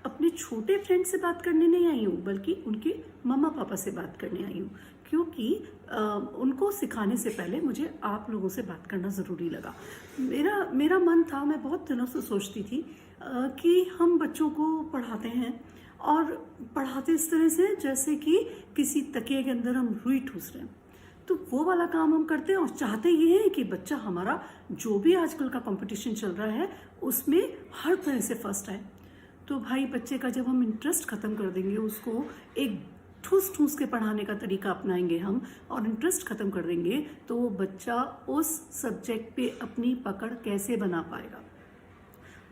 अपने छोटे फ्रेंड से बात करने नहीं आई हूँ, बल्कि उनके मम्मा पापा से बात करने आई हूँ, क्योंकि उनको सिखाने से पहले मुझे आप लोगों से बात करना ज़रूरी लगा। मेरा मन था, मैं बहुत दिनों से सोचती थी कि हम बच्चों को पढ़ाते हैं और पढ़ाते इस तरह से जैसे कि किसी तकिए के अंदर हम रुई ठूस रहे हैं। तो वो वाला काम हम करते हैं और चाहते ये हैं कि बच्चा हमारा जो भी आजकल का कंपटीशन चल रहा है उसमें हर तरह से फर्स्ट आए। तो भाई बच्चे का जब हम इंटरेस्ट ख़त्म कर देंगे, उसको एक ठूस ठूस के पढ़ाने का तरीका अपनाएंगे हम और इंटरेस्ट ख़त्म कर देंगे, तो वो बच्चा उस सब्जेक्ट पे अपनी पकड़ कैसे बना पाएगा।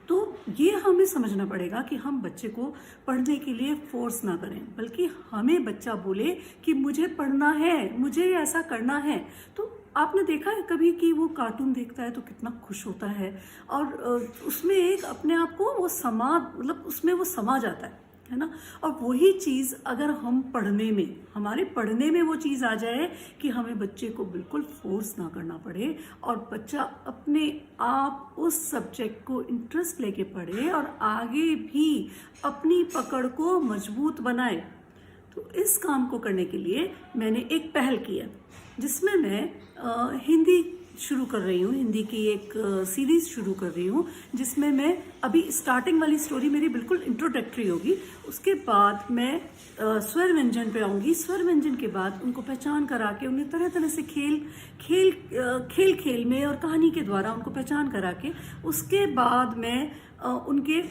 तो ये हमें समझना पड़ेगा कि हम बच्चे को पढ़ने के लिए फोर्स ना करें, बल्कि हमें बच्चा बोले कि मुझे पढ़ना है, मुझे ऐसा करना है। तो आपने देखा है कभी कि वो कार्टून देखता है तो कितना खुश होता है और उसमें एक अपने आप को वो मतलब उसमें वो समा जाता है ना। और वही चीज़ अगर हम हमारे पढ़ने में वो चीज़ आ जाए कि हमें बच्चे को बिल्कुल फोर्स ना करना पड़े और बच्चा अपने आप उस सब्जेक्ट को इंटरेस्ट लेके पढ़े और आगे भी अपनी पकड़ को मजबूत बनाए। तो इस काम को करने के लिए मैंने एक पहल किया, जिसमें मैं हिंदी शुरू कर रही हूँ, हिंदी की एक सीरीज़ शुरू कर रही हूँ, जिसमें मैं अभी स्टार्टिंग वाली स्टोरी मेरी बिल्कुल इंट्रोडक्टरी होगी। उसके बाद मैं स्वर व्यंजन पे आऊँगी। स्वर व्यंजन के बाद उनको पहचान करा के उन्हें तरह तरह से खेल में और कहानी के द्वारा उनको पहचान करा के उसके बाद मैं उनके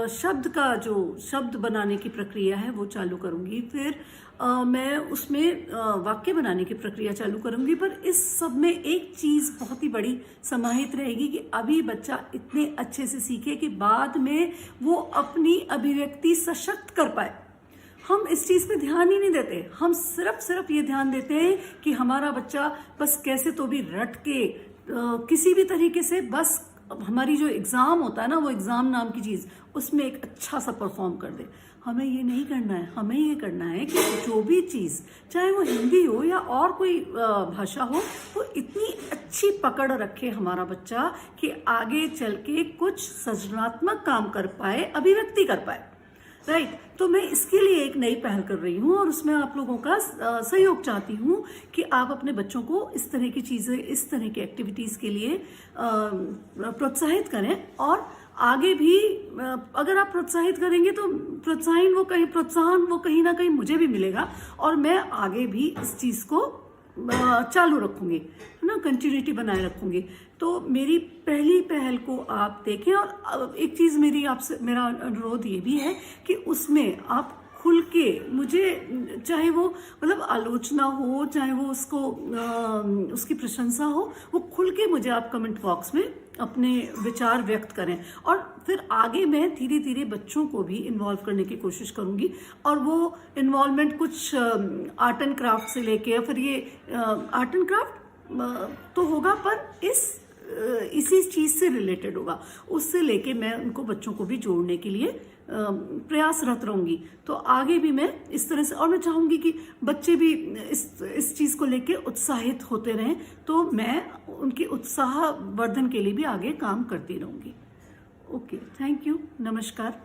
शब्द बनाने की प्रक्रिया है वो चालू करूँगी। फिर मैं उसमें वाक्य बनाने की प्रक्रिया चालू करूँगी। पर इस सब में एक चीज़ बहुत ही बड़ी समाहित रहेगी कि अभी बच्चा इतने अच्छे से सीखे कि बाद में वो अपनी अभिव्यक्ति सशक्त कर पाए। हम इस चीज़ पे ध्यान ही नहीं देते, हम सिर्फ ये ध्यान देते हैं कि हमारा बच्चा बस कैसे तो भी रट के किसी भी तरीके से बस हमारी जो एग्ज़ाम होता है ना, वो एग्ज़ाम नाम की चीज़, उसमें एक अच्छा सा परफॉर्म कर दे। हमें ये नहीं करना है, हमें ये करना है कि जो भी चीज़, चाहे वो हिंदी हो या और कोई भाषा हो, वो इतनी अच्छी पकड़ रखे हमारा बच्चा कि आगे चल के कुछ सृजनात्मक काम कर पाए, अभिव्यक्ति कर पाए। राइट। तो मैं इसके लिए एक नई पहल कर रही हूँ और उसमें आप लोगों का सहयोग चाहती हूँ कि आप अपने बच्चों को इस तरह की चीज़ें, इस तरह की एक्टिविटीज़ के लिए प्रोत्साहित करें। और आगे भी अगर आप प्रोत्साहित करेंगे तो प्रोत्साहन वो कहीं ना कहीं मुझे भी मिलेगा और मैं आगे भी इस चीज़ को चालू रखूँगी, है ना, कंटिन्यूटी बनाए रखूँगी। तो मेरी पहली पहल को आप देखें। और एक चीज़ मेरा अनुरोध ये भी है कि उसमें आप खुल के मुझे, चाहे वो मतलब आलोचना हो, चाहे वो उसकी प्रशंसा हो, वो खुल के मुझे आप कमेंट बॉक्स में अपने विचार व्यक्त करें। और फिर आगे मैं धीरे धीरे बच्चों को भी इन्वॉल्व करने की कोशिश करूंगी। और वो इन्वॉल्वमेंट कुछ आर्ट एंड क्राफ्ट से लेके, फिर ये आर्ट एंड क्राफ्ट तो होगा पर इसी चीज़ से रिलेटेड होगा, उससे लेके मैं उनको बच्चों को भी जोड़ने के लिए प्रयासरत रहूंगी। तो आगे भी मैं इस तरह से, और मैं चाहूंगी कि बच्चे भी इस चीज़ को लेके उत्साहित होते रहें, तो मैं उनके उत्साह वर्धन के लिए भी आगे काम करती रहूंगी। ओके, थैंक यू, नमस्कार।